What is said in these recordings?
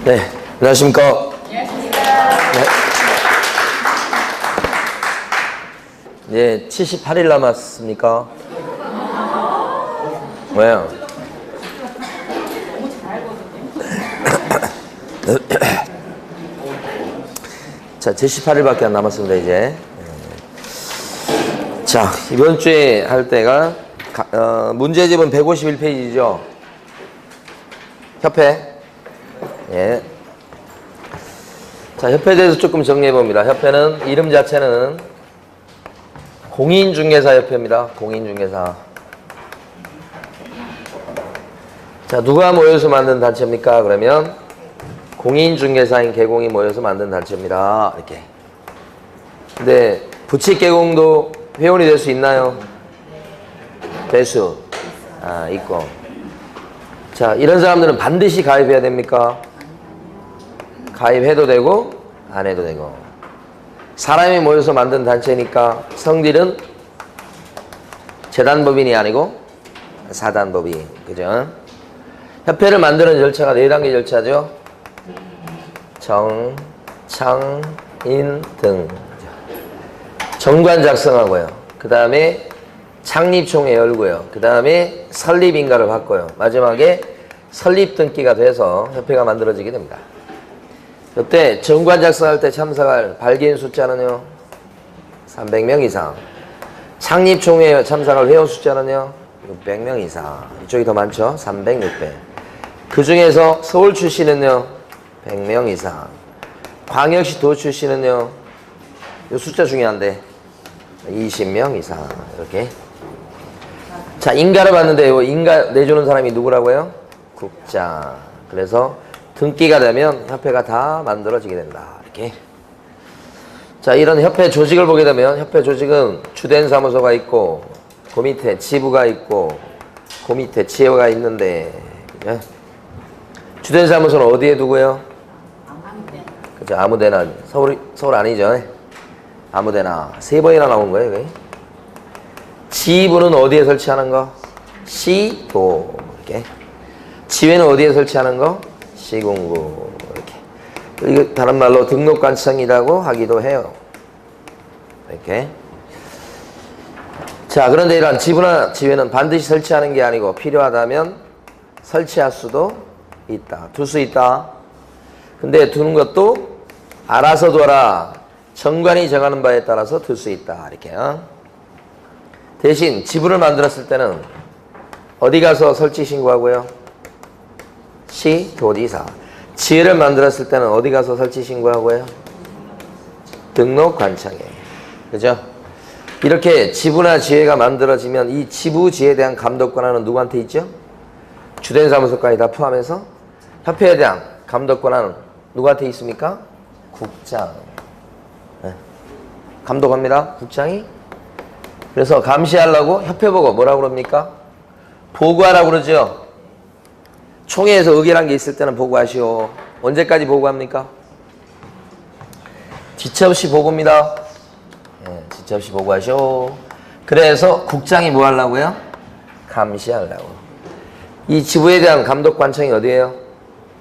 네, 안녕하십니까. 네. 78일 남았습니까? 왜요? 자, 78일밖에 안 남았습니다, 이제. 자, 이번 주에 할 때가, 문제집은 151페이지죠. 협회. 예. 자, 협회에 대해서 조금 정리해봅니다. 협회는, 이름 자체는 공인중개사협회입니다. 공인중개사. 자, 누가 모여서 만든 단체입니까? 그러면, 공인중개사인 개공이 모여서 만든 단체입니다. 이렇게. 근데, 부칙개공도 회원이 될 수 있나요? 대수. 있고. 자, 이런 사람들은 반드시 가입해야 됩니까? 가입해도 되고 안 해도 되고. 사람이 모여서 만든 단체니까 성질은 재단법인이 아니고 사단법인. 그죠? 협회를 만드는 절차가 4단계 절차죠. 정, 창, 인, 등. 정관 작성하고요. 그 다음에 창립총회 열고요. 그 다음에 설립인가를 받고요. 마지막에 설립 등기가 돼서 협회가 만들어지게 됩니다. 이때 정관 작성할 때 참석할 발기인 숫자는요 300명 이상. 창립총회에 참석할 회원 숫자는요 600명 이상. 이쪽이 더 많죠. 300, 600. 그 중에서 서울 출신은요 100명 이상. 광역시도 출신은요 이 숫자 중요한데 20명 이상. 이렇게. 자, 인가를 받는데 요 인가 내주는 사람이 누구라고요? 국장. 그래서 등기가 되면 협회가 다 만들어지게 된다. 이렇게. 자, 이런 협회 조직을 보게 되면 협회 조직은 주된 사무소가 있고 그 밑에 지부가 있고 그 밑에 지회가 있는데, 그죠? 주된 사무소는 어디에 두고요? 그죠? 아무데나. 서울 아니죠? 아무데나. 3번이나 나온 거예요, 그게. 지부는 어디에 설치하는 거? 시도. 이렇게. 지회는 어디에 설치하는 거? 시군구. 이렇게. 이거 다른 말로 등록관청이라고 하기도 해요. 이렇게. 자, 그런데 이런 지부나 지회는 반드시 설치하는 게 아니고 필요하다면 설치할 수도 있다. 둘 수 있다. 근데 두는 것도 알아서 둬라. 정관이 정하는 바에 따라서 둘 수 있다. 이렇게. 대신 지부를 만들었을 때는 어디 가서 설치 신고하고요? 시도지사. 지회를 만들었을 때는 어디 가서 설치 신고하고요? 등록관청에. 그죠? 이렇게 지부나 지회가 만들어지면 이 지부 지회에 대한 감독 권한은 누구한테 있죠? 주된 사무소까지 다 포함해서 협회에 대한 감독 권한은 누구한테 있습니까? 국장. 네. 감독합니다. 국장이. 그래서 감시하려고 협회 보고 뭐라고 그럽니까? 보고하라고 그러죠. 총회에서 의결한 게 있을 때는 보고하시오. 언제까지 보고합니까? 지체 없이 보고입니다. 네, 지체 없이 보고하시오. 그래서 국장이 뭐 하려고요? 감시하려고. 이 지부에 대한 감독관청이 어디예요?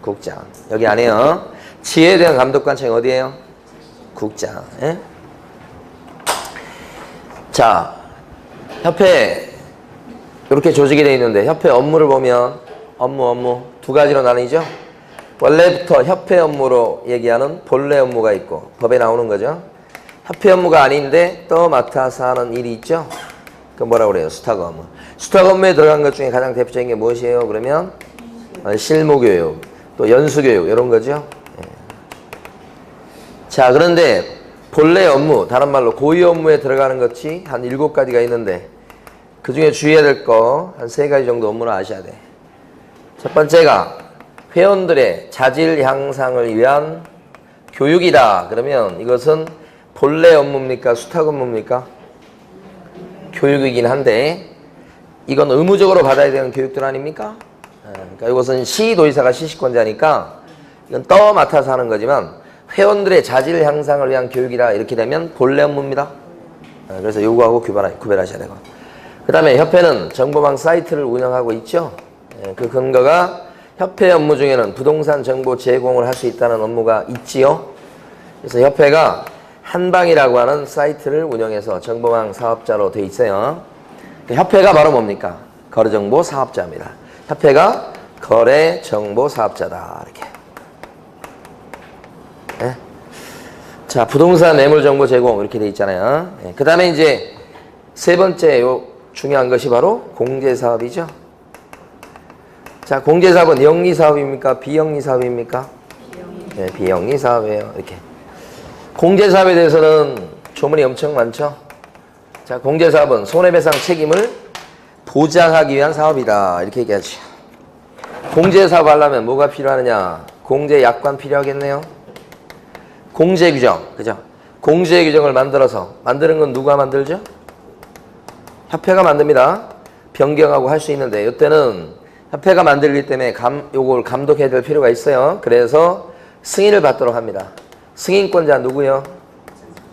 국장. 여기 아니에요. 지혜에 대한 감독관청이 어디예요? 국장. 예? 자, 협회 이렇게 조직이 되어 있는데 협회 업무를 보면 업무 두 가지로 나뉘죠. 원래부터 협회 업무로 얘기하는 본래 업무가 있고 법에 나오는 거죠. 협회 업무가 아닌데 또 맡아서 하는 일이 있죠. 그 뭐라고 그래요? 수탁 업무. 수탁 업무에 들어간 것 중에 가장 대표적인 게 무엇이에요? 그러면 실무교육, 또 연수교육 이런 거죠. 예. 자, 그런데 본래 업무, 다른 말로 고유 업무에 들어가는 것이 한 7가지가 있는데 그 중에 주의해야 될 거 한 3가지 정도 업무를 아셔야 돼. 첫 번째가 회원들의 자질 향상을 위한 교육이다. 그러면 이것은 본래 업무입니까? 수탁 업무입니까? 교육이긴 한데 이건 의무적으로 받아야 되는 교육들 아닙니까? 그러니까 이것은 시도의사가 시식권자니까 이건 맡아서 하는 거지만 회원들의 자질 향상을 위한 교육이다. 이렇게 되면 본래 업무입니다. 그래서 요거하고 구별하셔야 되고. 그 다음에 협회는 정보망 사이트를 운영하고 있죠. 그 근거가 협회 업무 중에는 부동산 정보 제공을 할 수 있다는 업무가 있지요. 그래서 협회가 한방이라고 하는 사이트를 운영해서 정보망 사업자로 되어 있어요. 협회가 바로 뭡니까? 거래정보 사업자입니다. 협회가 거래정보 사업자다. 이렇게. 네? 자, 부동산 매물 정보 제공 이렇게 되어 있잖아요. 네. 그 다음에 이제 세 번째 중요한 것이 바로 공제사업이죠. 자, 공제사업은 영리사업입니까? 비영리사업입니까? 네, 비영리사업이에요. 이렇게. 공제사업에 대해서는 조문이 엄청 많죠. 자, 공제사업은 손해배상 책임을 보장하기 위한 사업이다. 이렇게 얘기하죠. 공제사업 하려면 뭐가 필요하느냐? 공제약관 필요하겠네요. 공제규정, 그죠? 공제규정을 만드는 건 누가 만들죠? 협회가 만듭니다. 변경하고 할 수 있는데 이때는 협회가 만들기 때문에 요걸 감독해야 될 필요가 있어요. 그래서 승인을 받도록 합니다. 승인권자 누구요?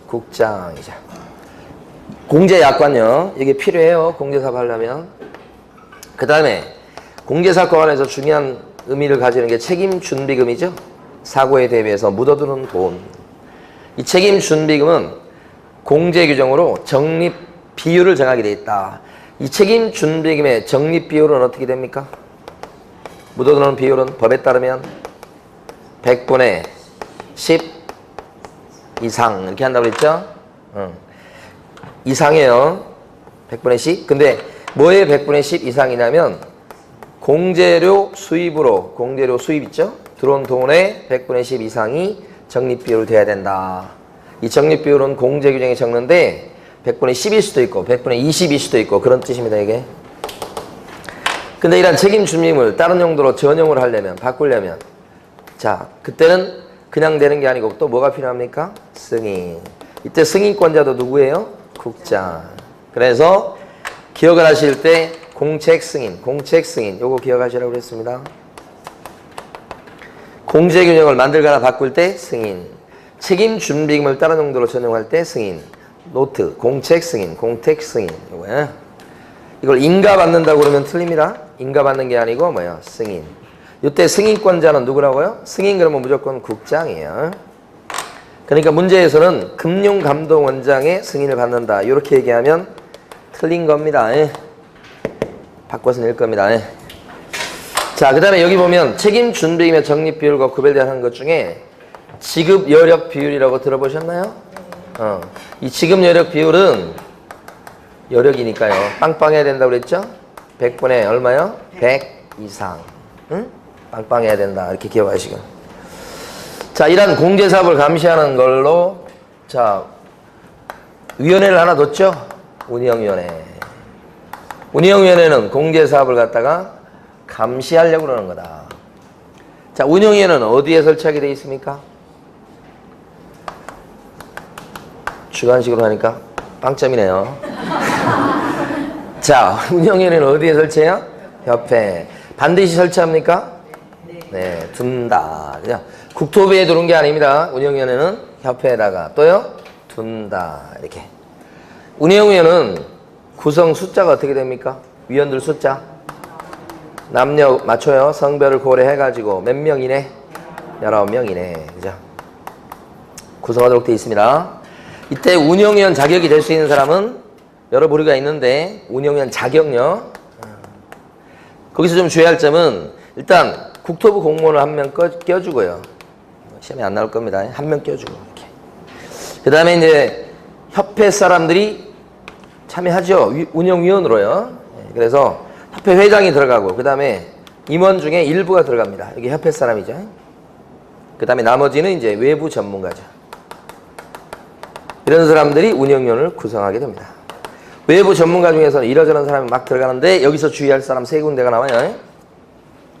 국장이죠. 공제약관요. 이게 필요해요. 공제사업 하려면. 그 다음에 공제사업과 관해서 중요한 의미를 가지는 게 책임준비금이죠. 사고에 대비해서 묻어두는 돈. 이 책임준비금은 공제규정으로 적립 비율을 정하게 돼 있다. 이 책임준비금의 적립 비율은 어떻게 됩니까? 묻어두는 비율은 법에 따르면 100분의 10 이상 이렇게 한다고 그랬죠? 이상이에요. 100분의 10. 근데 뭐에 100분의 10 이상이냐면 공제료 수입으로, 공제료 수입 있죠? 들어온 돈의 100분의 10 이상이 적립비율 돼야 된다. 이 적립비율은 공제규정에 적는데 100분의 10일 수도 있고 100분의 20일 수도 있고 그런 뜻입니다. 이게. 근데 이런 책임준비금을 다른 용도로 전용을 하려면, 바꾸려면 자, 그때는 그냥 되는 게 아니고 또 뭐가 필요합니까? 승인. 이때 승인권자도 누구예요? 국장. 그래서 기억을 하실 때 공책승인 요거 기억하시라고 그랬습니다. 공제균형을 만들거나 바꿀 때 승인, 책임준비금을 다른 용도로 전용할 때 승인, 노트, 공책승인, 공택승인 요거야. 이걸 인가받는다고 그러면 틀립니다. 인가받는 게 아니고 뭐야? 승인. 이때 승인권자는 누구라고요? 승인 그러면 무조건 국장이에요. 그러니까 문제에서는 금융감독원장의 승인을 받는다. 이렇게 얘기하면 틀린 겁니다. 바꿔서 낼 겁니다. 자, 그 다음에 여기 보면 책임준비금의 적립비율과 구별되는 것 중에 지급여력비율이라고 들어보셨나요? 이 지급여력비율은 여력이니까요. 빵빵해야 된다고 그랬죠? 100분의 얼마요? 100 이상. 응? 빵빵해야 된다. 이렇게 기억하시고. 자, 이런 공제사업을 감시하는 걸로 자, 위원회를 하나 뒀죠? 운영위원회. 운영위원회는 공제사업을 갖다가 감시하려고 그러는 거다. 자, 운영위원회는 어디에 설치하게 되어 있습니까? 주관식으로 하니까 빵점이네요. 자, 운영위원회는 어디에 설치해요? 협회. 반드시 설치합니까? 네, 둔다. 그냥 국토부에 두는 게 아닙니다. 운영위원회는 협회에다가 또요? 둔다. 이렇게. 운영위원회는 구성 숫자가 어떻게 됩니까? 위원들 숫자. 남녀 맞춰요. 성별을 고려해가지고 몇 명이네? 19명이네. 그죠? 구성하도록 되어 있습니다. 이때 운영위원 자격이 될 수 있는 사람은 여러 부류가 있는데 운영위원 자격요. 거기서 좀 주의할 점은 일단 국토부 공무원을 한 명 껴주고요. 시험에 안 나올 겁니다. 한 명 껴주고 이렇게. 그 다음에 이제 협회 사람들이 참여하죠. 운영위원으로요. 그래서 협회 회장이 들어가고 그 다음에 임원 중에 일부가 들어갑니다. 여기 협회 사람이죠. 그 다음에 나머지는 이제 외부 전문가죠. 이런 사람들이 운영위원을 구성하게 됩니다. 외부 전문가 중에서는 이러저런 사람이 막 들어가는데 여기서 주의할 사람 세 군데가 나와요.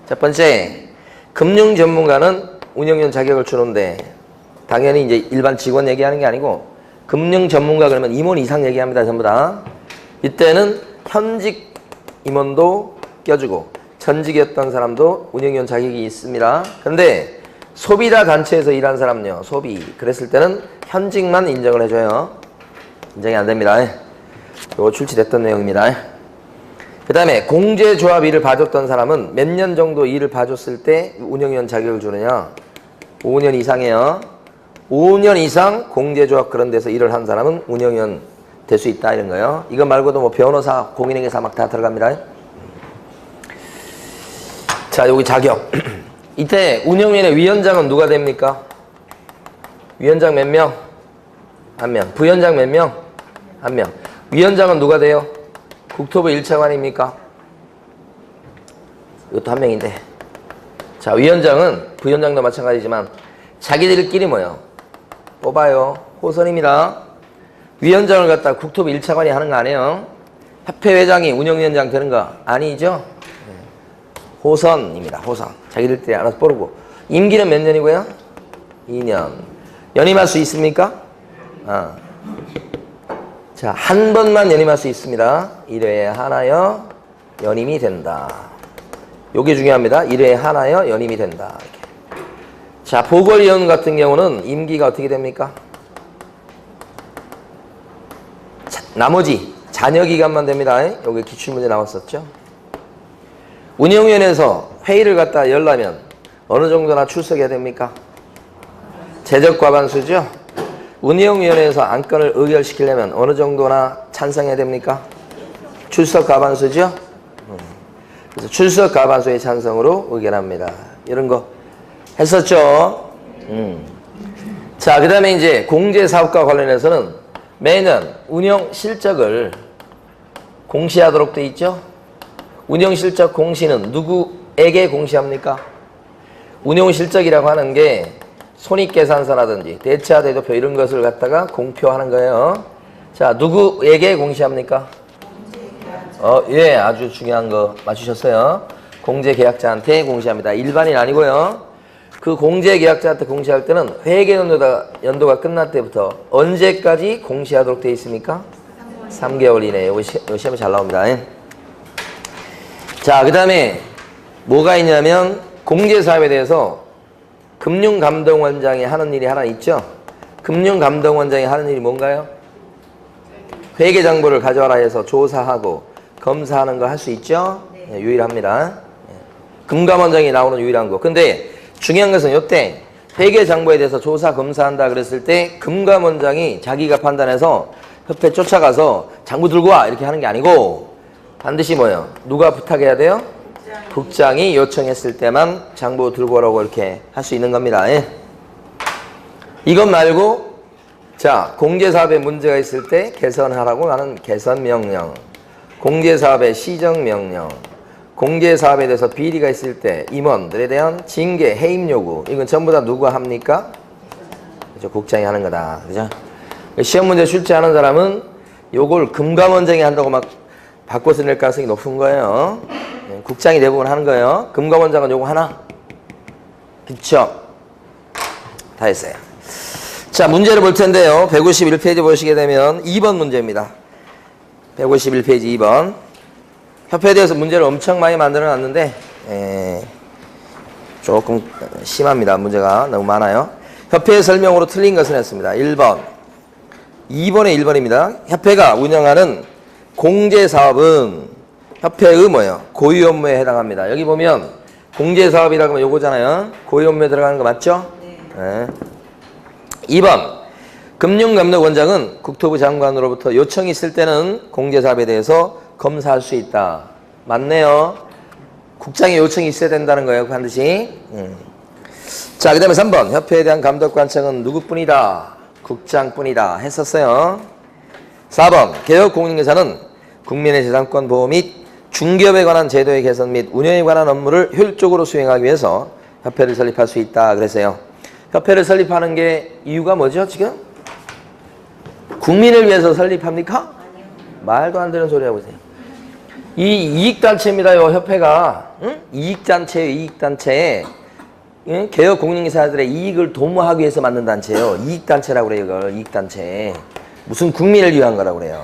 첫 번째, 금융 전문가는 운영위원 자격을 주는데 당연히 이제 일반 직원 얘기하는 게 아니고 금융 전문가 그러면 임원 이상 얘기합니다. 전부 다. 이때는 현직 임원도 껴주고 전직이었던 사람도 운영위원 자격이 있습니다. 그런데 소비자 단체에서 일한 사람요. 소비. 그랬을 때는 현직만 인정을 해줘요. 인정이 안 됩니다. 이거 출시됐던 내용입니다. 그 다음에 공제조합 일을 봐줬던 사람은 몇 년 정도 일을 봐줬을 때 운영위원 자격을 주느냐? 5년 이상이에요. 5년 이상 공제조합 그런 데서 일을 한 사람은 운영위원 될 수 있다 이런 거예요. 이거 말고도 뭐 변호사, 공인중개사 막 다 들어갑니다. 자, 여기 자격. 이때 운영위원회 위원장은 누가 됩니까? 위원장 몇 명? 한 명. 부위원장 몇 명? 한 명. 위원장은 누가 돼요? 국토부 1차관입니까? 이것도 한 명인데. 자, 위원장은 부위원장도 마찬가지지만 자기들끼리 뭐요? 뽑아요. 호선입니다. 위원장을 갖다 국토부 1차관이 하는 거 아니에요? 협회회장이 운영위원장 되는 거 아니죠? 호선입니다. 호선. 자기들끼리 알아서 뽑고. 임기는 몇 년이고요? 2년. 연임할 수 있습니까? 자, 한 번만 연임할 수 있습니다. 1회에 하나여 연임이 된다. 요게 중요합니다. 1회에 하나여 연임이 된다. 이렇게. 자, 보궐위원 같은 경우는 임기가 어떻게 됩니까? 나머지 잔여 기간만 됩니다. 여기 기출문제 나왔었죠. 운영위원회에서 회의를 갖다 열려면 어느 정도나 출석해야 됩니까? 재적과반수죠. 운영위원회에서 안건을 의결시키려면 어느 정도나 찬성해야 됩니까? 출석과반수죠. 그래서 출석과반수의 찬성으로 의결합니다. 이런 거 했었죠. 자, 그 다음에 이제 공제사업과 관련해서는 매년 운영 실적을 공시하도록 돼 있죠. 운영 실적 공시는 누구에게 공시합니까? 운영 실적이라고 하는 게 손익계산서라든지 대차 대조표 이런 것을 갖다가 공표하는 거예요. 자, 누구에게 공시합니까? 예, 아주 중요한 거 맞추셨어요. 공제계약자한테 공시합니다. 일반인 아니고요. 그 공제계약자한테 공시할 때는 회계연도가 끝날 때부터 언제까지 공시하도록 되어 있습니까? 3개월 이내에. 이거 시험에 잘 나옵니다. 자, 그 다음에 뭐가 있냐면 공제사업에 대해서 금융감독원장이 하는 일이 하나 있죠. 금융감독원장이 하는 일이 뭔가요? 회계장부를 가져와라 해서 조사하고 검사하는 거 할 수 있죠. 네, 유일합니다. 금감원장이 나오는 유일한 거. 근데 중요한 것은 이때 회계장부에 대해서 조사 검사한다 그랬을 때 금감원장이 자기가 판단해서 협회 쫓아가서 장부 들고 와 이렇게 하는 게 아니고 반드시 뭐예요? 누가 부탁해야 돼요? 국장이 요청했을 때만 장부 들고 오라고 이렇게 할 수 있는 겁니다. 이것 말고 자, 공제사업에 문제가 있을 때 개선하라고 하는 개선명령, 공제사업의 시정명령, 공제사업에 대해서 비리가 있을 때 임원들에 대한 징계, 해임 요구, 이건 전부 다 누가 합니까? 그죠? 국장이 하는 거다. 그죠? 시험 문제 출제하는 사람은 요걸 금감원장이 한다고 막 바꿔서 낼 가능성이 높은 거예요. 국장이 대부분 하는 거예요. 금감원장은 요거 하나? 그쵸? 다 했어요. 자, 문제를 볼 텐데요. 151페이지 보시게 되면 2번 문제입니다. 151페이지 2번. 협회에 대해서 문제를 엄청 많이 만들어 놨는데 조금 심합니다. 문제가 너무 많아요. 협회의 설명으로 틀린 것은 했습니다. 1번. 2번에 1번입니다. 협회가 운영하는 공제사업은 협회의 뭐예요? 고유 업무에 해당합니다. 여기 보면 공제사업이라고 하면 요거잖아요. 고유 업무에 들어가는 거 맞죠? 네. 2번. 금융감독원장은 국토부 장관으로부터 요청이 있을 때는 공제사업에 대해서 검사할 수 있다. 맞네요. 국장의 요청이 있어야 된다는 거예요. 반드시. 자, 그 다음에 3번. 협회에 대한 감독관청은 누구뿐이다? 국장뿐이다. 했었어요. 4번. 개혁공인중개사는 국민의 재산권 보호 및 중개업에 관한 제도의 개선 및 운영에 관한 업무를 효율적으로 수행하기 위해서 협회를 설립할 수 있다. 그랬어요. 협회를 설립하는 게 이유가 뭐죠, 지금? 국민을 위해서 설립합니까? 아니요. 말도 안 되는 소리 하고 있어요. 이 이익단체입니다요, 협회가. 응? 이익단체예요, 이익단체. 응? 개혁공인중개사들의 이익을 도모하기 위해서 만든 단체예요. 이익단체라고 그래요, 이걸. 이익단체. 무슨 국민을 위한 거라고 그래요.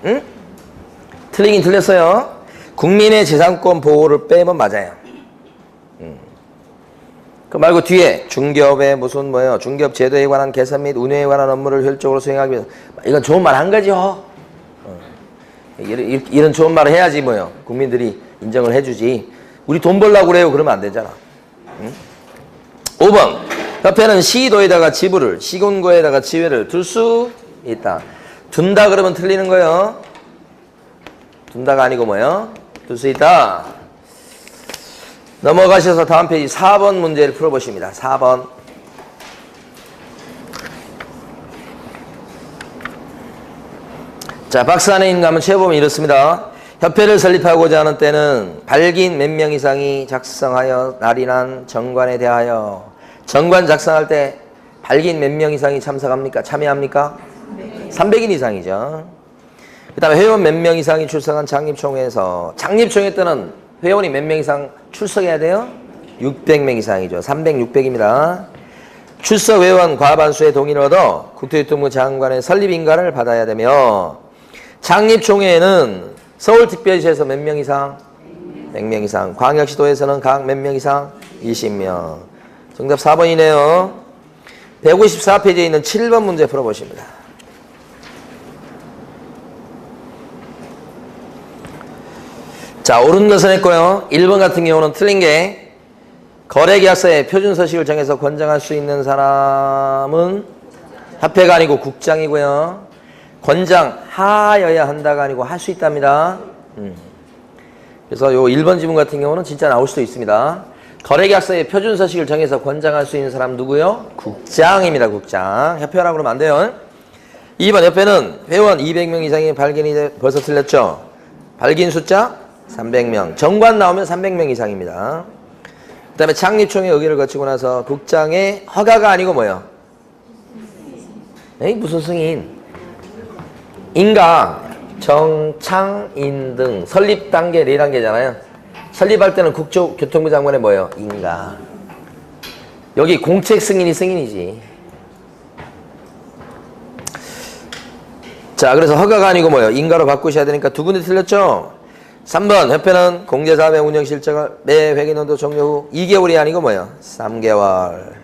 응? 틀리긴 틀렸어요. 국민의 재산권 보호를 빼면 맞아요. 그 말고 뒤에 중개업의 무슨 뭐예요? 중개업 제도에 관한 개선 및 운영에 관한 업무를 효율적으로 수행하기 위해서 이건 좋은 말 한 거죠. 이런 좋은 말을 해야지 뭐요. 국민들이 인정을 해주지. 우리 돈 벌라고 그래요. 그러면 안 되잖아. 응? 5번. 협회는 시도에다가 지부를, 시군구에다가 지회를 둘 수 있다. 둔다 그러면 틀리는 거예요. 둔다가 아니고 뭐요? 둘 수 있다. 넘어가셔서 다음 페이지 4번 문제를 풀어보십니다. 4번. 자, 박스 안에 있는 거 한번 채워보면 이렇습니다. 협회를 설립하고자 하는 때는 발기인 몇 명 이상이 작성하여 날인한 정관에 대하여. 정관 작성할 때 발기인 몇 명 이상이 참석합니까? 참여합니까? 300인 이상이죠. 그 다음에 회원 몇 명 이상이 출석한 창립총회에서, 창립총회 때는 회원이 몇 명 이상 출석해야 돼요? 600명 이상이죠. 300, 600입니다. 출석 회원 과반수의 동의를 얻어 국토교통부 장관의 설립 인가를 받아야 되며, 창립총회에는 서울특별시에서 몇 명 이상? 100명 이상. 광역시도에서는 각 몇 명 이상? 20명. 정답 4번이네요. 154페이지에 있는 7번 문제 풀어보십니다. 자, 옳은 것은 했고요. 1번 같은 경우는 틀린 게, 거래계약서에 표준서식을 정해서 권장할 수 있는 사람은 협회가 아니고 국장이고요. 권장하여야 한다가 아니고 할 수 있답니다. 그래서 요 1번 지문 같은 경우는 진짜 나올 수도 있습니다. 거래계약서에 표준서식을 정해서 권장할 수 있는 사람 누구요? 국장입니다. 국장. 협회라고 그러면 안 돼요. 2번 협회는 회원 200명 이상의 발기인이 벌써 틀렸죠? 발기인 숫자 300명. 정관 나오면 300명 이상입니다. 그 다음에 창립총회 의결을 거치고 나서 국장의 허가가 아니고 뭐요? 에이, 무슨 승인? 인가, 정창인 등 설립 단계 4단계잖아요. 설립할 때는 국토교통부 장관의 뭐예요? 인가. 여기 공책 승인이 승인이지. 자, 그래서 허가가 아니고 뭐예요? 인가로 바꾸셔야 되니까 두 군데 틀렸죠? 3번 협회는 공제사업의 운영 실적을 매 회계연도 종료 후 2개월이 아니고 뭐예요? 3개월.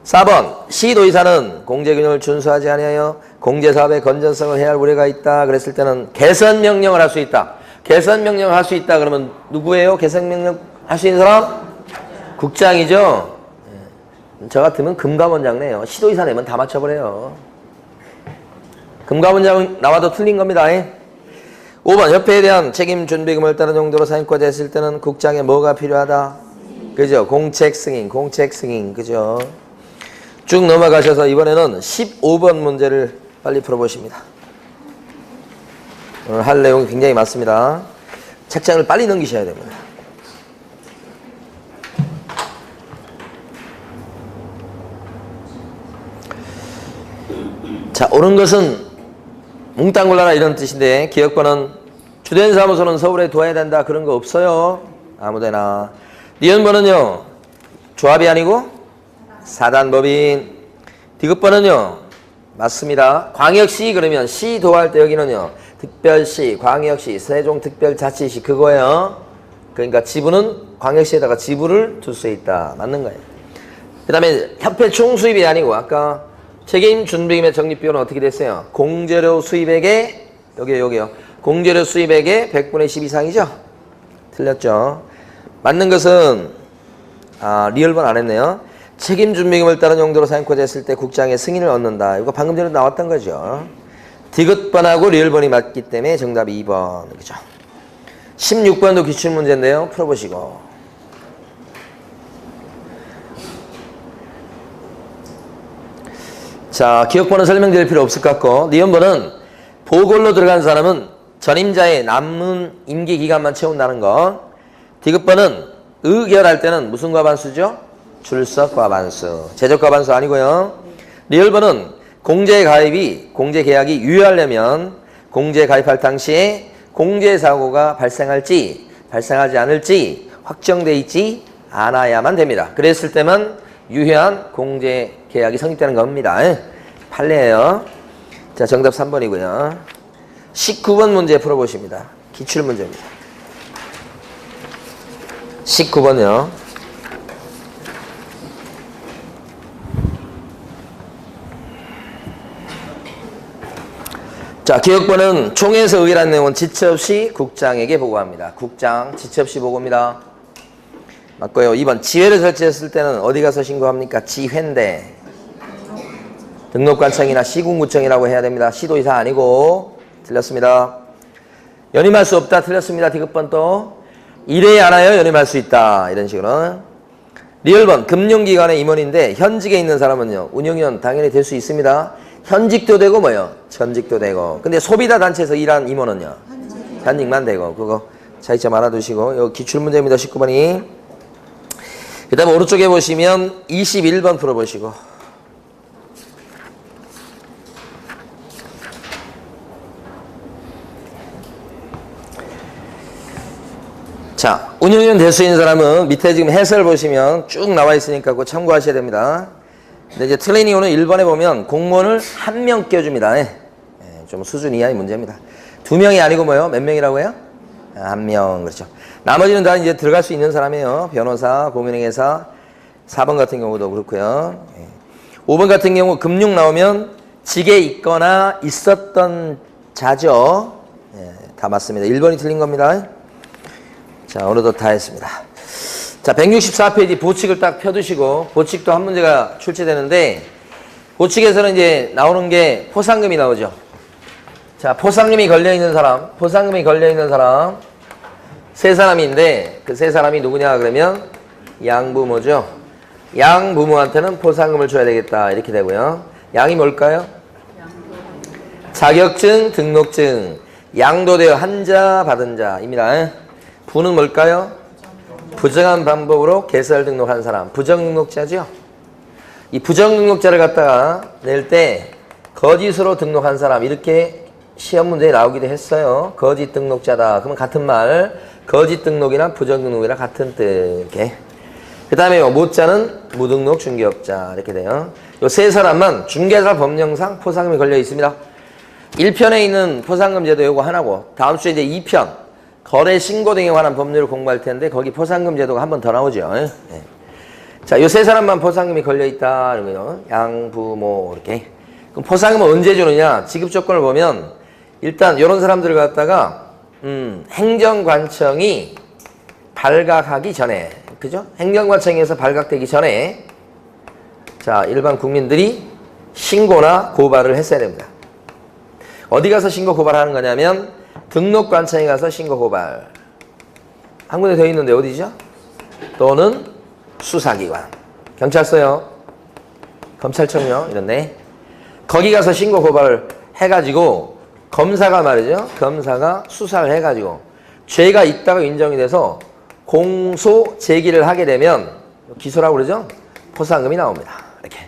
4번 시도의사는 공제균형을 준수하지 아니하여 공제사업의 건전성을 해할 우려가 있다 그랬을 때는 개선명령을 할 수 있다. 개선명령을 할 수 있다 그러면 누구예요? 개선명령 할 수 있는 사람? 국장이죠. 저 같으면 금감원장네요. 시도의사 내면 다 맞춰버려요. 금감원장 나와도 틀린 겁니다. 5번 협회에 대한 책임 준비금을 따른 정도로 사인권자 했을 때는 국장에 뭐가 필요하다? 그죠? 공책 승인, 공책 승인. 그죠? 쭉 넘어가셔서 이번에는 15번 문제를 빨리 풀어보십니다. 오늘 할 내용이 굉장히 많습니다. 책장을 빨리 넘기셔야 됩니다. 자, 옳은 것은 몽땅 골라라 이런 뜻인데, 기억번은 주된 사무소는 서울에 두어야 된다 그런 거 없어요. 아무데나. 니은번은요 조합이 아니고 사단법인. 디귿번은요 맞습니다. 광역시 그러면 시 도할 때 여기는요 특별시, 광역시, 세종특별자치시 그거예요. 그러니까 지부는 광역시에다가 지부를 둘 수 있다. 맞는 거예요. 그 다음에 협회 총수입이 아니고 아까 책임 준비금의 적립비율은 어떻게 됐어요? 공제료 수입액의 여기요. 공제료 수입액의 100분의 10 이상이죠? 틀렸죠? 맞는 것은 리얼번 안 했네요. 책임 준비금을 따른 용도로 사인권자 했을 때 국장의 승인을 얻는다. 이거 방금 전에 나왔던 거죠. 디귿번하고 리얼번이 맞기 때문에 정답이 2번. 그죠? 16번도 기출문제인데요. 풀어보시고. 자, 기억번호 설명드릴 필요 없을 것 같고, 니은번은 보궐로 들어간 사람은 전임자의 남은 임기 기간만 채운다는 거. 디귿번은 의결할 때는 무슨 과반수죠? 출석 과반수. 제적 과반수 아니고요. 리얼번은 공제 계약이 유효하려면 공제 가입할 당시에 공제 사고가 발생할지 발생하지 않을지 확정돼 있지 않아야만 됩니다. 그랬을 때만 유효한 공제 계약이 성립되는 겁니다. 판례예요. 자, 정답 3번이고요. 19번 문제 풀어보십니다. 기출문제입니다. 19번이요. 자, 자, 기억번은 총에서 의결한 내용은 지체 없이 국장에게 보고합니다. 국장, 지체 없이 보고입니다. 맞고요. 2번, 지회를 설치했을 때는 어디 가서 신고합니까? 지회인데 등록관청이나 시군구청이라고 해야 됩니다. 시도이사 아니고 틀렸습니다. 연임할 수 없다. 틀렸습니다. 디귿번 또 일에 안 하여 연임할 수 있다. 이런 식으로. 리얼번, 금융기관의 임원인데 현직에 있는 사람은요. 운영위원 당연히 될 수 있습니다. 현직도 되고 뭐요? 전직도 되고. 근데 소비자 단체에서 일한 임원은요. 현직만 되고. 그거 차이점 알아두시고. 이거 기출문제입니다. 19번이. 그 다음에 오른쪽에 보시면 21번 풀어보시고. 자, 운영위원 될 수 있는 사람은 밑에 지금 해설 보시면 쭉 나와 있으니까 그거 참고하셔야 됩니다. 근데 이제 틀린 이유는 1번에 보면 공무원을 한 명 껴줍니다. 좀 수준 이하의 문제입니다. 2명이 아니고 뭐요? 몇 명이라고 해요? 1명. 그렇죠. 나머지는 다 이제 들어갈 수 있는 사람이에요. 변호사, 공인회계사. 4번 같은 경우도 그렇고요. 5번 같은 경우 금융 나오면 직에 있거나 있었던 자죠. 다 맞습니다. 1번이 틀린 겁니다. 자, 오늘도 다 했습니다. 자, 164페이지 보칙을 딱 펴두시고, 보칙도 한 문제가 출제되는데, 보칙에서는 이제 나오는 게 포상금이 나오죠. 자, 포상금이 걸려있는 사람, 세 사람인데, 그 세 사람이 누구냐, 그러면 양부모죠. 양부모한테는 포상금을 줘야 되겠다. 이렇게 되고요. 양이 뭘까요? 자격증, 등록증, 양도되어 한 자, 받은 자입니다. 부는 뭘까요? 부정한 방법으로 개설 등록한 사람. 부정등록자죠. 이 부정등록자를 갖다가 낼 때 거짓으로 등록한 사람 이렇게 시험 문제에 나오기도 했어요. 거짓 등록자다. 그러면 같은 말 거짓 등록이나 부정등록이랑 같은 뜻. 이렇게. 그 다음에 모자는 무등록 중개업자 이렇게 돼요. 요 세 사람만 중개사 법령상 포상금이 걸려 있습니다. 1편에 있는 포상금 제도 요거 하나고 다음 주에 이제 2편 거래 신고 등에 관한 법률을 공부할 텐데 거기 포상금 제도가 한 번 더 나오죠. 네. 자, 요 세 사람만 포상금이 걸려 있다. 이러면 양, 부, 모 이렇게. 그럼 포상금은 언제 주느냐? 지급 조건을 보면 일단 이런 사람들을 갖다가 행정관청이 발각하기 전에, 그죠? 행정관청에서 발각되기 전에 자, 일반 국민들이 신고나 고발을 했어야 됩니다. 어디 가서 신고 고발하는 거냐면 등록관청에 가서 신고 고발. 한 군데 더 있는데 어디죠? 또는 수사기관. 경찰서요. 검찰청요. 이런데. 거기 가서 신고 고발을 해가지고 검사가 말이죠. 검사가 수사를 해가지고 죄가 있다고 인정이 돼서 공소 제기를 하게 되면 기소라고 그러죠. 포상금이 나옵니다. 이렇게.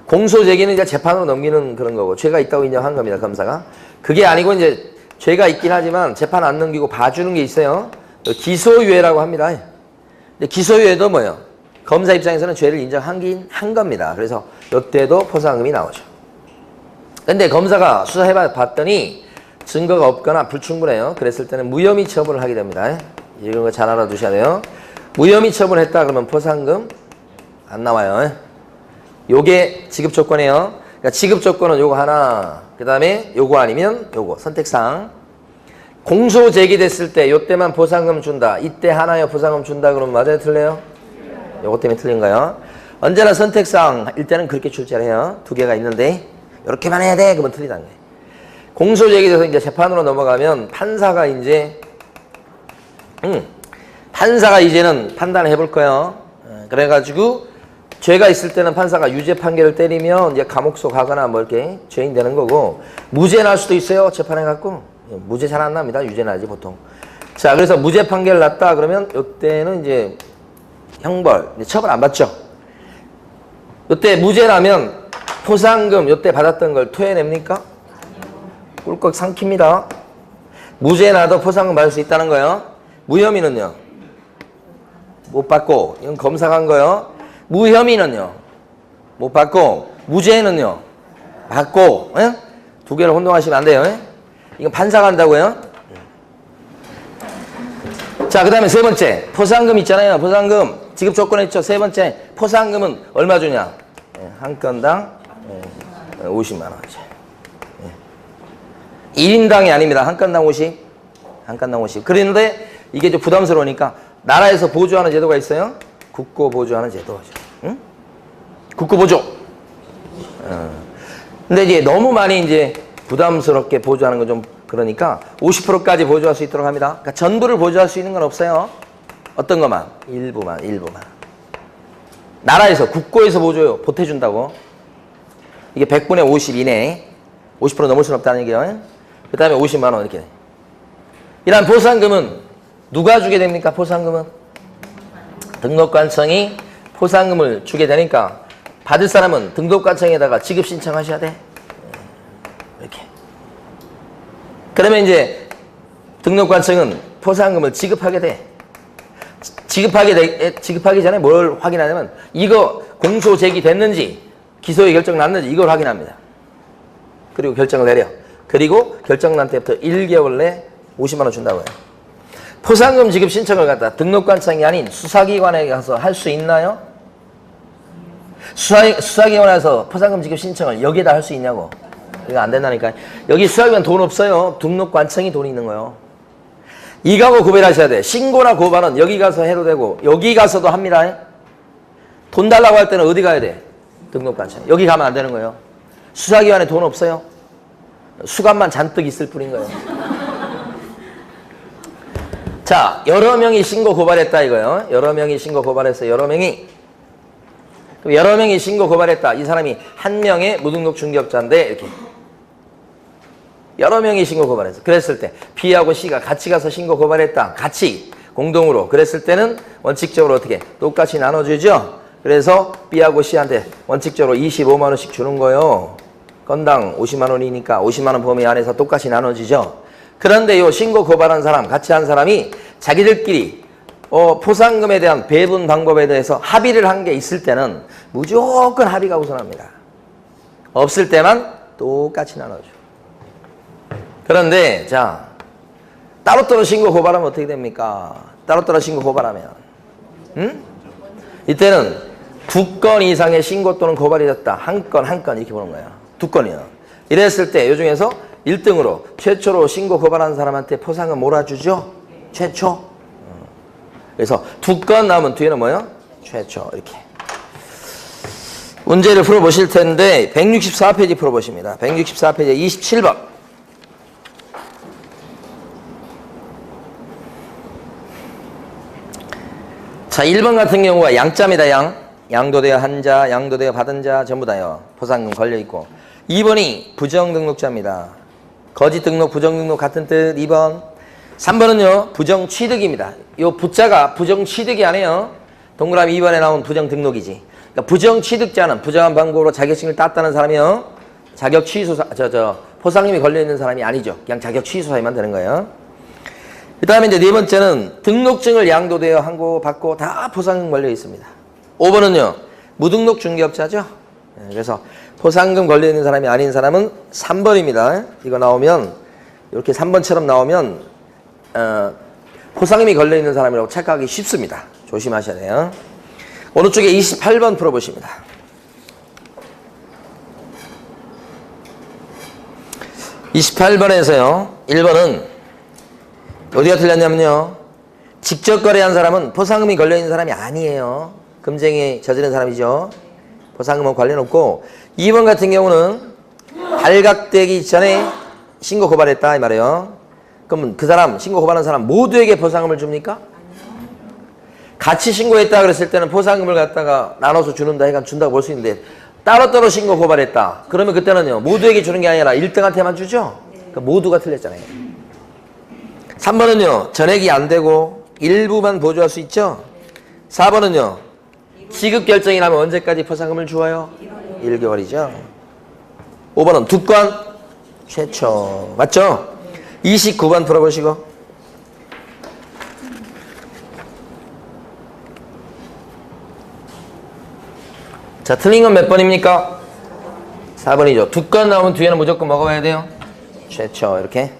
공소 제기는 이제 재판으로 넘기는 그런 거고 죄가 있다고 인정한 겁니다. 검사가. 그게 아니고 이제 죄가 있긴 하지만 재판 안 넘기고 봐주는 게 있어요. 기소유예라고 합니다. 근데 기소유예도 뭐예요? 검사 입장에서는 죄를 인정하긴 한 겁니다. 그래서 이때도 포상금이 나오죠. 근데 검사가 수사해 봤더니 증거가 없거나 불충분해요. 그랬을 때는 무혐의 처분을 하게 됩니다. 이런 거 잘 알아두셔야 돼요. 무혐의 처분했다 그러면 포상금 안 나와요. 요게 지급 조건이에요. 그러니까 지급 조건은 요거 하나, 그 다음에 요거 아니면 요거 선택상. 공소 제기됐을 때 요때만 포상금 준다. 이때 하나요 포상금 준다 그러면 맞아요 틀려요? 요거 때문에 틀린가요? 언제나 선택상 일 때는 그렇게 출제를 해요. 두 개가 있는데 요렇게만 해야 돼 그러면 틀리다는 거예요. 공소 제기돼서 이제 재판으로 넘어가면 판사가 이제 판사가 이제는 판단을 해볼 거예요. 그래가지고 죄가 있을 때는 판사가 유죄 판결을 때리면 이제 감옥소 가거나 뭐 이렇게 죄인 되는 거고 무죄 날 수도 있어요. 재판해갖고 무죄 잘 안 납니다. 유죄 나지 보통. 자, 그래서 무죄 판결 났다 그러면 이때는 이제 형벌 처벌 안 받죠. 이때 무죄 나면 포상금 이때 받았던 걸 토해냅니까? 꿀꺽 삼킵니다. 무죄 나도 포상금 받을 수 있다는 거예요. 무혐의는요? 못 받고 이건 검사가 한 거예요. 무혐의는요? 못 받고 무죄는요? 받고. 에? 두 개를 혼동하시면 안 돼요. 에? 이건 판사가 한다고요. 자, 그 다음에 세 번째 포상금 있잖아요. 포상금 지급 조건 했죠. 세 번째 포상금은 얼마 주냐? 한 건당 50만 원이죠. 1인당이 아닙니다. 한 건당 50. 한 건당 50. 그런데 이게 좀 부담스러우니까 나라에서 보조하는 제도가 있어요. 국고 보조하는 제도죠. 응? 국고 보조. 근데 이제 너무 많이 이제 부담스럽게 보조하는 건 좀 그러니까 50%까지 보조할 수 있도록 합니다. 그러니까 전부를 보조할 수 있는 건 없어요. 어떤 것만? 일부만. 나라에서 국고에서 보조요. 보태준다고. 이게 100분의 50 이내. 50% 넘을 수는 없다는 얘기예요. 그 다음에 50만 원 이렇게. 이런 보상금은 누가 주게 됩니까? 보상금은 등록관청이 보상금을 주게 되니까 받을 사람은 등록관청에다가 지급 신청하셔야 돼. 이렇게. 그러면 이제 등록관청은 보상금을 지급하게 돼. 지급하기 전에 뭘 확인하냐면 이거 공소 제기됐는지 기소의 결정 났는지 이걸 확인합니다. 그리고 결정을 내려. 그리고 결정 난 때부터 1개월 내 50만 원 준다고요. 포상금 지급 신청을 갖다 등록관청이 아닌 수사기관에 가서 할 수 있나요? 수사기관에서 포상금 지급 신청을 여기에다 할 수 있냐고. 이거 안 된다니까. 여기 수사기관 돈 없어요. 등록관청이 돈이 있는 거예요. 이거하고 구별하셔야 돼. 신고나 고발은 여기 가서 해도 되고 여기 가서도 합니다. 돈 달라고 할 때는 어디 가야 돼? 등록관청. 여기 가면 안 되는 거예요. 수사기관에 돈 없어요. 수감만 잔뜩 있을 뿐인 거예요. 자, 여러 명이 신고 고발했다 이거예요. 여러 명이 신고 고발했어요. 여러 명이 신고 고발했다. 이 사람이 한 명의 무등록 중개업자인데 이렇게 여러 명이 신고 고발했어. 그랬을 때 B하고 C가 같이 가서 신고 고발했다. 같이 공동으로. 그랬을 때는 원칙적으로 어떻게 똑같이 나눠주죠. 그래서 B하고 C한테 원칙적으로 25만 원씩 주는 거예요. 건당 50만 원이니까 50만 원 범위 안에서 똑같이 나눠지죠. 그런데 요 신고 고발한 사람, 같이 한 사람이 자기들끼리 포상금에 대한 배분 방법에 대해서 합의를 한 게 있을 때는 무조건 합의가 우선합니다. 없을 때만 똑같이 나눠줘. 그런데 자, 따로따로 신고 고발하면 어떻게 됩니까? 따로따로 신고 고발하면 이때는 2건 이상의 신고 또는 고발이 됐다. 한 건 이렇게 보는 거예요. 2건이요. 이랬을 때 이 중에서 1등으로 최초로 신고 고발한 사람한테 포상금 몰아주죠? 최초. 그래서 2건 나오면 뒤에는 뭐예요? 최초. 이렇게. 문제를 풀어보실 텐데 164페이지 풀어보십니다. 164페이지 27번. 자, 1번 같은 경우가 양자입니다. 양도 되어 한 자, 양도 되어 받은 자 전부 다요. 포상금 걸려있고. 2번이 부정등록자입니다. 거짓 등록, 부정등록 같은 뜻 2번. 3번은요. 부정취득입니다. 요 부자가 부정취득이 아니에요. 동그라미 2번에 나온 부정등록이지. 그러니까 부정취득자는 부정한 방법으로 자격증을 땄다는 사람이요. 자격 취소사, 포상금이 걸려있는 사람이 아니죠. 그냥 자격 취소사에만 되는 거예요. 그 다음에 이제 네 번째는 등록증을 양도되어 한고 받고 다 포상금 걸려 있습니다. 5번은요. 무등록 중개업자죠. 그래서 포상금 걸려있는 사람이 아닌 사람은 3번입니다. 이거 나오면 이렇게 3번처럼 나오면 포상금이 걸려있는 사람이라고 착각하기 쉽습니다. 조심하셔야 돼요. 오른쪽에 28번 풀어보십니다. 28번에서요. 1번은 어디가 틀렸냐면요. 직접 거래한 사람은 포상금이 걸려있는 사람이 아니에요. 금쟁이 저지른 사람이죠. 포상금은 관련 없고 2번 같은 경우는 발각되기 전에 신고 고발했다 이 말이에요. 그럼 그 사람 신고 고발한 사람 모두에게 포상금을 줍니까? 같이 신고했다 그랬을 때는 포상금을 갖다가 나눠서 주는다 해가 준다고 볼 수 있는데 따로따로 신고 고발했다. 그러면 그때는요. 모두에게 주는 게 아니라 1등한테만 주죠. 그러니까 모두가 틀렸잖아요. 3번은요. 전액이 안 되고 일부만 보조할 수 있죠. 4번은요. 지급 결정이 나면 언제까지 포상금을 주어요? 1개월이죠. 5번은 2건 최초. 맞죠? 29번 풀어보시고. 자, 틀린 건 몇 번입니까? 4번이죠. 2건 나오면 뒤에는 무조건 먹어야 돼요. 최초. 이렇게.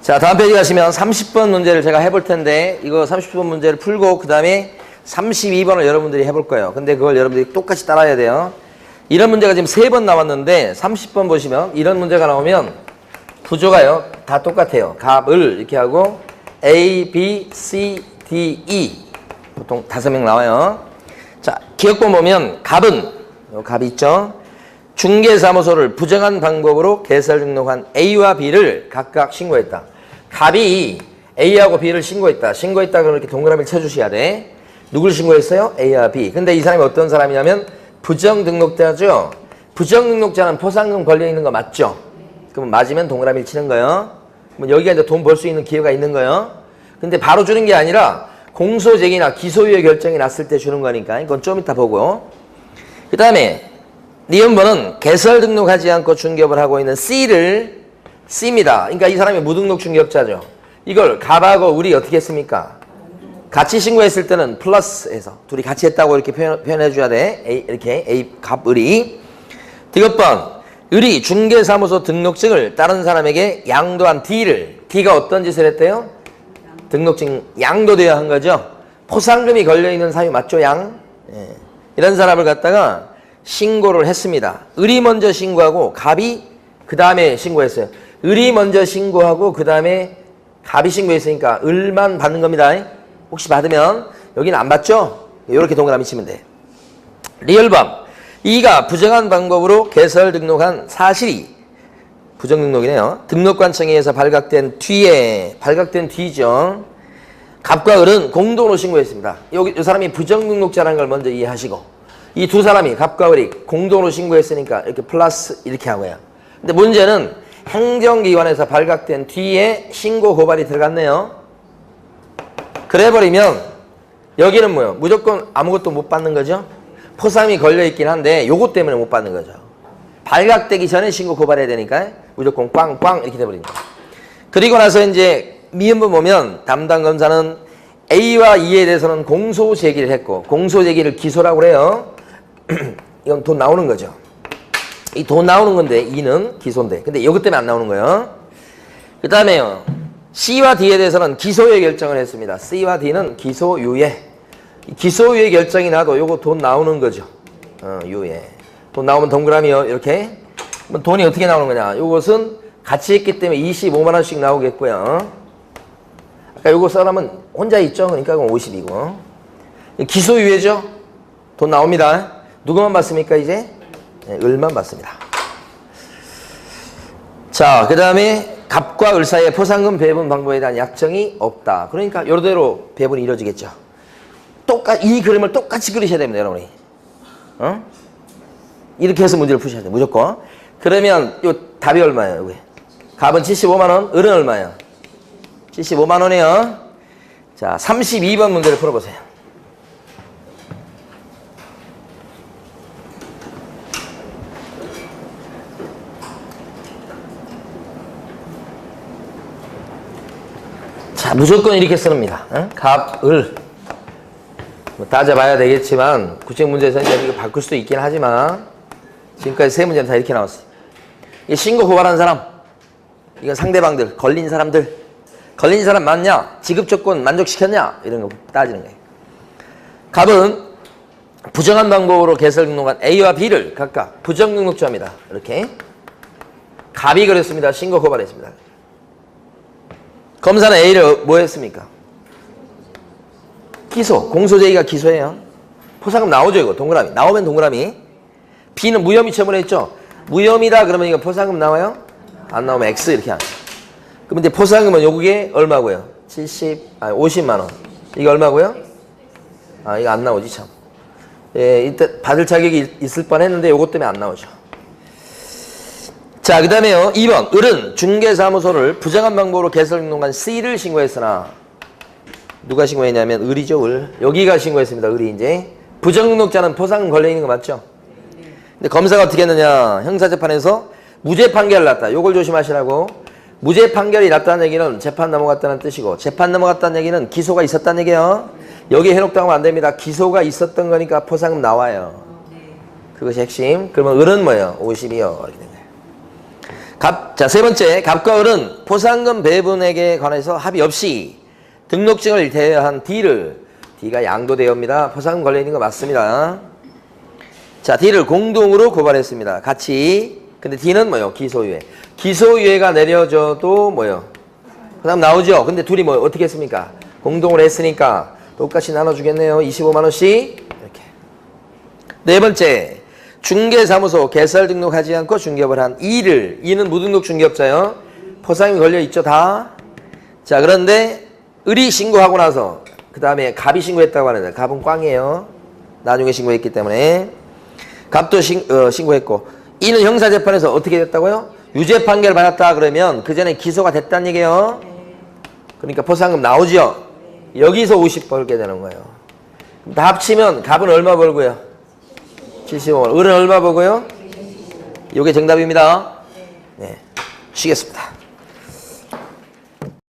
자, 다음 페이지 가시면 30번 문제를 제가 해볼 텐데 이거 30번 문제를 풀고 그 다음에 32번을 여러분들이 해볼 거예요. 근데 그걸 여러분들이 똑같이 따라야 돼요. 이런 문제가 지금 3번 나왔는데 30번 보시면 이런 문제가 나오면 부조가요. 다 똑같아요. 갑을 이렇게 하고 A, B, C, D, E 보통 5명 나와요. 자, 기억본 보면 갑은 요 갑이 있죠. 중개사무소를 부정한 방법으로 개설 등록한 A와 B를 각각 신고했다. 갑이 A하고 B를 신고했다. 신고했다 그러면 이렇게 동그라미를 쳐주셔야 돼. 누굴 신고했어요? A와 B. 근데 이 사람이 어떤 사람이냐면 부정등록자죠. 부정등록자는 포상금 걸려있는 거 맞죠? 그럼 맞으면 동그라미를 치는 거예요. 그럼 여기가 이제 돈 벌 수 있는 기회가 있는 거예요. 근데 바로 주는 게 아니라 공소제기나 기소유예 결정이 났을 때 주는 거니까 이건 좀 이따 보고. 그 다음에 니은번은 개설 등록하지 않고 중개업을 하고 있는 C입니다. 그러니까 이 사람이 무등록 중개업자죠. 이걸 갑하고 을이 어떻게 했습니까? 같이 신고했을 때는 플러스해서 둘이 같이 했다고 이렇게 표현해 줘야 돼. A, 이렇게 A 갑 을이. 디귿번 을이 중개사무소 등록증을 다른 사람에게 양도한 D가 어떤 짓을 했대요? 등록증 양도되어야 한 거죠. 포상금이 걸려있는 사유 맞죠? 양? 예. 이런 사람을 갖다가 신고를 했습니다. 을이 먼저 신고하고 갑이 그 다음에 신고했어요. 을이 먼저 신고하고 그 다음에 갑이 신고했으니까 을만 받는 겁니다. 혹시 받으면 여기는 안 받죠? 이렇게 동그라미 치면 돼. 리얼밤 이가 부정한 방법으로 개설 등록한 사실이 부정등록이네요. 등록관청에서 발각된 뒤죠. 갑과 을은 공동으로 신고했습니다. 여기 이 사람이 부정등록자라는 걸 먼저 이해하시고 이 두 사람이 갑과 을이 공동으로 신고했으니까 이렇게 플러스 이렇게 하고요. 근데 문제는 행정기관에서 발각된 뒤에 신고 고발이 들어갔네요. 그래버리면 여기는 뭐예요? 무조건 아무것도 못 받는 거죠. 포상이 걸려있긴 한데 요것 때문에 못 받는 거죠. 발각되기 전에 신고 고발해야 되니까 무조건 꽝꽝 이렇게 돼버립니다. 그리고 나서 이제 미음부 보면 담당 검사는 A와 E에 대해서는 공소 제기를 했고 공소 제기를 기소라고 그래요. 이건 돈 나오는 거죠. 이 돈 나오는 건데 E는 기소인데 근데 이것 때문에 안 나오는 거예요. 그 다음에요. C와 D에 대해서는 기소유예 결정을 했습니다. C와 D는 기소유예. 기소유예 결정이 나도 요거 돈 나오는 거죠. 유예. 돈 나오면 동그라미요. 이렇게. 그럼 돈이 어떻게 나오는 거냐. 요것은 같이 했기 때문에 25만 원씩 나오겠고요. 아까 요거 써라면 혼자 있죠. 그러니까 그건 50이고. 기소유예죠. 돈 나옵니다. 누구만 받습니까 이제? 네, 을만 받습니다. 자, 그 다음에 갑과 을 사이의 포상금 배분 방법에 대한 약정이 없다. 그러니까 요대로 배분이 이루어지겠죠. 이 그림을 똑같이 그리셔야 됩니다, 여러분이. 이렇게 해서 문제를 푸셔야 돼요, 무조건. 그러면 요 답이 얼마예요, 여기? 갑은 75만 원, 을은 얼마예요? 75만 원이에요. 자, 32번 문제를 풀어보세요. 자, 무조건 이렇게 쓰는니다. 갑, 을. 뭐 따져봐야 되겠지만 구책 문제에서는 이거 바꿀 수도 있긴 하지만 지금까지 세 문제는 다 이렇게 나왔어요. 이 신고 고발한 사람, 이건 상대방들, 걸린 사람 맞냐? 지급 조건 만족시켰냐? 이런 거 따지는 거예요. 갑은 부정한 방법으로 개설 등록한 A와 B를 각각 부정 등록자입니다. 이렇게 갑이 그랬습니다. 신고 고발했습니다. 검사는 A를 뭐 했습니까? 기소, 공소제기가 기소예요. 포상금 나오죠, 이거 동그라미. 나오면 동그라미. B는 무혐의 처분했죠. 무혐의다 그러면 이거 포상금 나와요? 안 나오면 X 이렇게 하죠. 그럼 이제 포상금은 요게 얼마고요? 50만 원. 이게 얼마고요? 이거 안 나오지 참. 예, 이때 받을 자격이 있을 뻔했는데 요것 때문에 안 나오죠. 자, 그 다음에요. 2번. 을은 중개사무소를 부정한 방법으로 개설 등록한 C를 신고했으나 누가 신고했냐면 을이죠, 을. 여기가 신고했습니다. 을이 이제. 부정등록자는 포상금 걸려있는 거 맞죠? 근데 검사가 어떻게 했느냐. 형사재판에서 무죄 판결을 났다. 요걸 조심하시라고. 무죄 판결이 났다는 얘기는 재판 넘어갔다는 뜻이고 재판 넘어갔다는 얘기는 기소가 있었다는 얘기예요. 여기 해록당하면 안 됩니다. 기소가 있었던 거니까 포상금 나와요. 그것이 핵심. 그러면 을은 뭐예요? 50이요. 이렇게 됩니다. 자, 세 번째. 갑과 을은 포상금 배분액에 관해서 합의 없이 등록증을 대여한 D가 양도대여입니다. 포상금 걸려있는 거 맞습니다. 자, D를 공동으로 고발했습니다. 같이 근데 D는 뭐요? 기소유예. 기소유예가 내려져도 뭐요? 그 다음 나오죠? 근데 둘이 뭐 어떻게 했습니까? 공동으로 했으니까 똑같이 나눠주겠네요. 25만원씩. 이렇게. 네 번째. 중개사무소 개설 등록하지 않고 중개업을 한 이는 무등록 중개업자요. 포상이 걸려있죠, 다. 자, 그런데 을이 신고하고 나서 그 다음에 갑이 신고했다고 하는데 갑은 꽝이에요. 나중에 신고했기 때문에. 갑도 신고했고 이는 형사재판에서 어떻게 됐다고요? 유죄 판결 받았다 그러면 그 전에 기소가 됐다는 얘기예요. 그러니까 포상금 나오죠. 여기서 50 벌게 되는 거예요. 다 합치면 갑은 얼마 벌고요? 75만 원. 을은 얼마 벌고요? 이게 정답입니다. 네, 쉬겠습니다.